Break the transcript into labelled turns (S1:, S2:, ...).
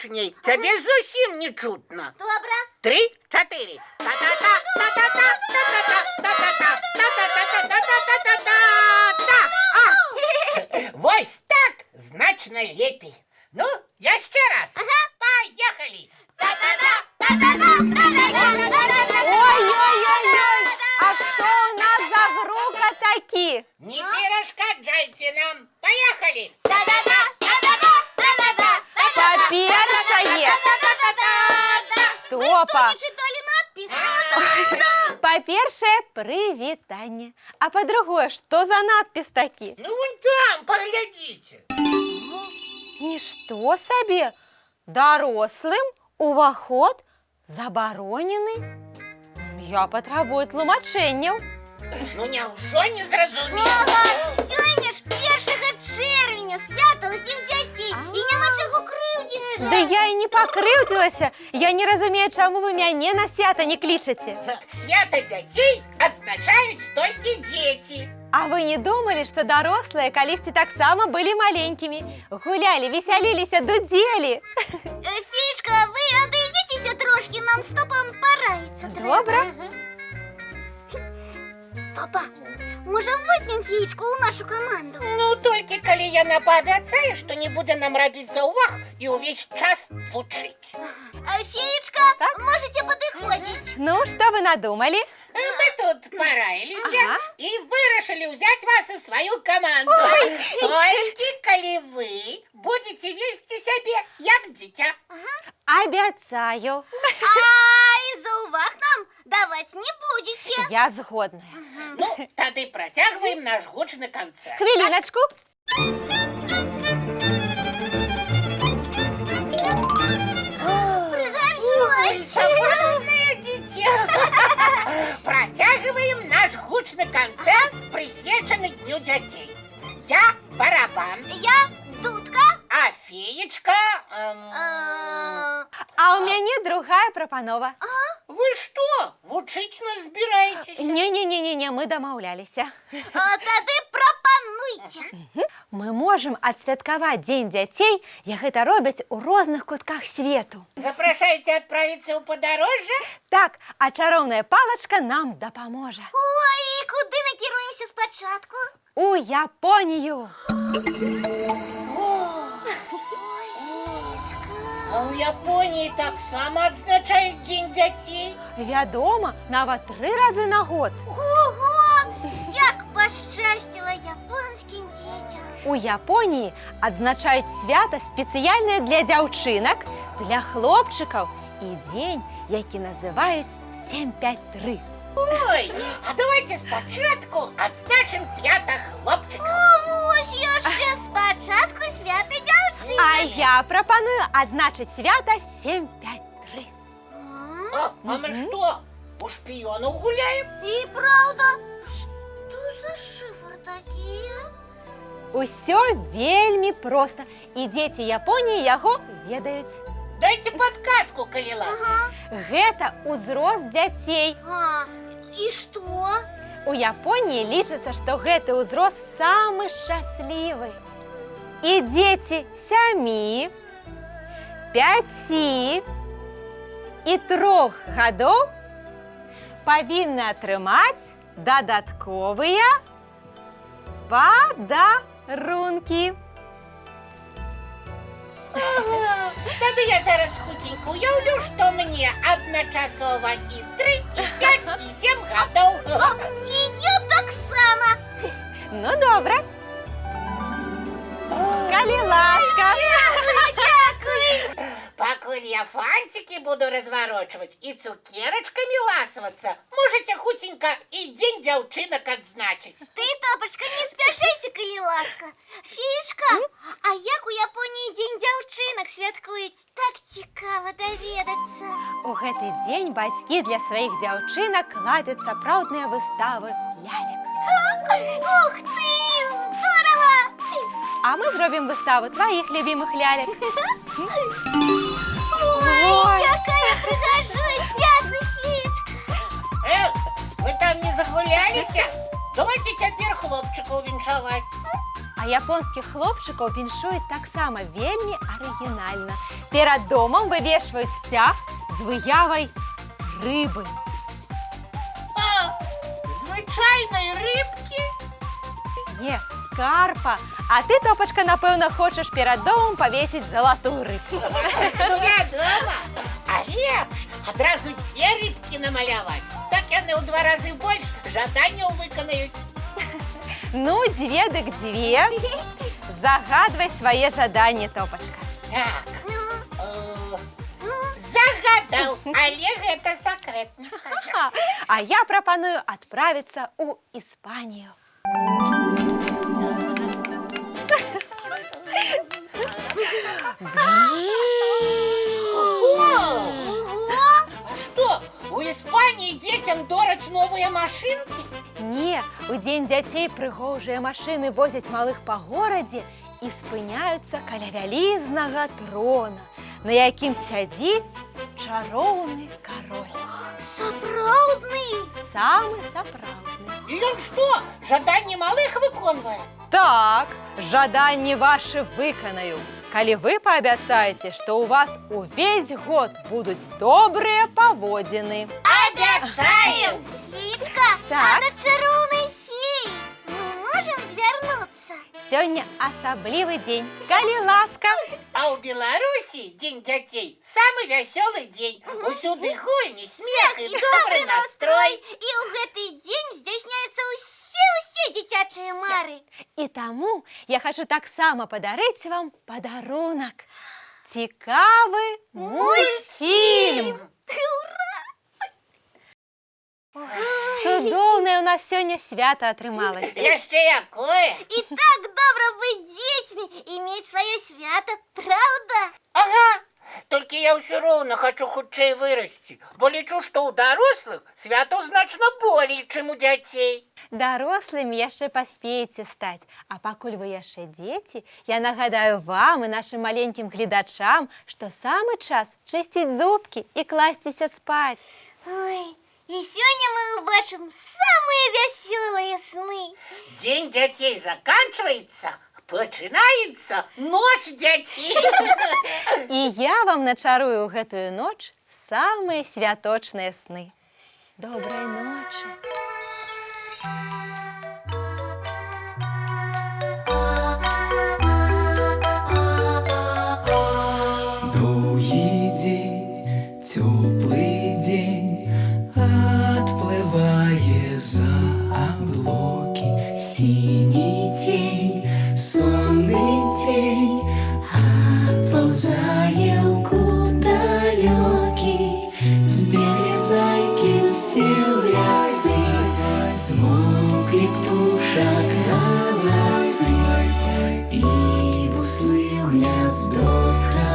S1: гучней. Тебе зовсім не чутно.
S2: Добре.
S1: 3, 4. Та-та-та, та-та-та, та-та-та, та-та-та, та-та-та, та-та-та, та-та-та. Вось так значно лепей. Ну, я ще раз. Поехали. Та-та-та, та-та-та, та-та-та, та-та-та.
S3: Ой-ой-ой-ой! А что у нас за группа такие?
S1: Не перешкоджайте нам. Поехали.
S3: По-першее, Топа.
S2: Читали надпись?
S3: По-першее, привитание. А по-другое, что за надпись таки?
S1: Ну, вон там, поглядите.
S3: Ничто себе. Дорослым уваход заборонены. Я патрабую тлумачэнняў.
S1: Ну, няўжо не зразумела?
S2: Сёння ж 1 чэрвеня, свята ўсіх дзяцей, і няма чаго крыўдзіцца.
S3: Да я і не пакрыўдзілася. Я не разумею, чаму вы мяне на свята не клічаце.
S1: Свята дзяцей адзначаюць толькі дзеці.
S3: А вы не думали, что дорослые калісьці таксама былі маленькімі? Гулялі, весяліліся, дудзелі.
S2: Феечка, вы адыдзіцеся трошкі, нам з Топам параіцца трэба.
S3: Добра?
S2: Топа, можа возьмем Феечку ў нашу каманду?
S1: Ну, толькі калі яна паабяцае, што не будзе нам рабіць заўваг і ўвесь час вучыць.
S2: Феечка,
S3: Так?
S2: можете падыходзіць.
S3: Ну, что вы надумали?
S1: Мы тут параіліся
S3: Ага.
S1: і вырашылі ўзяць вас у сваю каманду. Толькі калі вы будзеце весці сябе як дзіця.
S3: Обяцаю.
S2: А за уваг нам даваць не будете.
S3: Я згодная.
S1: Ну, тады працягваем наш гучны канцэрт.
S3: Хвилиночку.
S1: Ой, сапраўднае дзіця. Працягваем наш гучны канцэрт, прысвечаны Дню дзяцей. Я барабан,
S2: Я дудка.
S1: а феечка...
S3: А у мяне другая прапанова.
S1: Вы што, вучыць нас збіраецеся?
S3: Не-не-не-не, мы дамаўляліся.
S2: Тады прапануйце.
S3: Мы можам адсвяткаваць Дзень дзяцей, як гэта робяць у розных кутках свету.
S1: Запрашаеце адправіцца ў падарожжа?
S3: Так, а чароўная палачка нам дапаможа.
S2: Ой, і куды накіруемся спачатку?
S3: У Японію.
S1: А ў Японіі таксама адзначаюць Дзень дзяцей?
S3: Вядома, нават 3 разы на год.
S2: Ого! Як пашчасціла японскім дзецям.
S3: У Японіі адзначаюць свята спецыяльнае для дзяўчынак, для хлопчыкаў і дзень, які называюць 753.
S1: Ой, а давайте спачатку адзначым свята хлопчыкаў.
S2: Вось яшчэ спачатку свята дзяўчыны.
S3: А я прапаную адзначыць свята 753.
S1: А мы што, у шпіёнаў гуляем?
S2: І праўда, што за шыфр такія?
S3: Усё вельмі проста, і дзеці Японіі яго ведаюць.
S1: Дайце падказку, калі ласка.
S3: Гэта ўзрост дзяцей.
S2: І што?
S3: У Японіі лічыцца, што гэты ўзрост самы шчаслівы. І дзеці 7, 5 і 3 гадоў павінны атрымаць дадатковыя падарункі.
S1: Тады я зараз хуценька уяўлю, што мне адначасова і 3, і 5, і 7 гадоў.
S2: І я таксама.
S3: Ну, добра. Калі ласка.
S2: Дякую.
S1: Пакуль я фантики буду разворачивать и цукерочками ласываться, можете хутенько и День дзяўчынак адзначыць.
S2: Ты, Топочка, не спяшайся, калі ласка. Феечка, а як у Японіі Дзень дзяўчынак святкуюць? Так цікава даведацца.
S3: У гэты дзень бацькі для сваіх дзяўчынак ладзяць сапраўдныя выставы лялек.
S2: Ух ты, здорово!
S3: А мы зробім выставу тваіх любімых лялек.
S2: Ой, какая прыгажусь! Дякую, Феечка!
S1: Эх, вы там не загуляліся? Давайте цяпер хлопчыкаў віншаваць.
S3: А японскіх хлопчыкаў віншуюць таксама вельмі арыгінальна. Перед домом вывешивают стяг з виявою риби.
S1: А, звичайної рибки?
S3: Не, карпа. А ти, Топочка, напевно, хочеш перед домом повесить золотую рибку.
S1: Вядома. А лепш одразу 2 рибки намалявати. Так яны ў 2 разы больш жаданняў выканаюць.
S3: Ну, 2 дык 2. Загадывай свое жаданне, Топочка.
S1: Так, загадаў, але гэта сакрэт, не скажу.
S3: А я пропоную отправиться у Испанию.
S1: О! А что, у Испании детям дораць новые машинки?
S3: Не, у День дзяцей прыгожыя машины возяць малых по горадзе і спыняюцца каля вялізнага трона, на якім сядзіць чароўны кароль.
S2: Сапраўдны?
S3: Самы сапраўдны.
S1: И он что, жаданні малых выконвае?
S3: Так, жаданні ваши выканаю, калі вы паабяцаеце, што ў вас увесь год будуць добрыя паводзіны.
S1: Обяцаем!
S2: Феечка,
S3: Так.
S2: а да чароўнай феі мы можам звярнуцца?
S3: Сёння асаблівы дзень, калі ласка.
S1: А ў Беларусі Дзень дзяцей самы вясёлы дзень. Усюды гульні, смех і добры настрой.
S2: І ў гэты дзень здзяйсняюцца ўсе дзіцячыя мары.
S3: І таму я хочу таксама падарыць вам падарунак. Цікавы мультфільм. Цудоўнае ў нас сёння свята атрымалася.
S1: Яшчэ якое?
S2: І так добра быць дзецьмі і мець сваё свята, праўда?
S1: Ага, толькі я ўсё роўна хачу хутчэй вырасці, бо лічу, што ў дарослых святаў значна болей, чым у дзяцей.
S3: Дарослымі яшчэ паспееце стаць, а пакуль вы яшчэ дзеці, я нагадаю вам і нашым маленькім гледачам, што самы час чысціць зубкі і класціся спаць.
S2: Ой, і сёння мы ўбачым самыя вясёлыя сны.
S1: Дзень дзяцей заканчваецца, пачынаецца ноч дзяцей.
S3: І я вам начарую ў гэтую ноч самыя святочныя сны. Добрай ночы.
S4: Довгий день, теплый день, отплывая за облаки. Синий тень, сонный тень, отползая в далекий. Сбегли зайки все в лесны, смолкли птушек голосы, и буслы в гнездо сходили.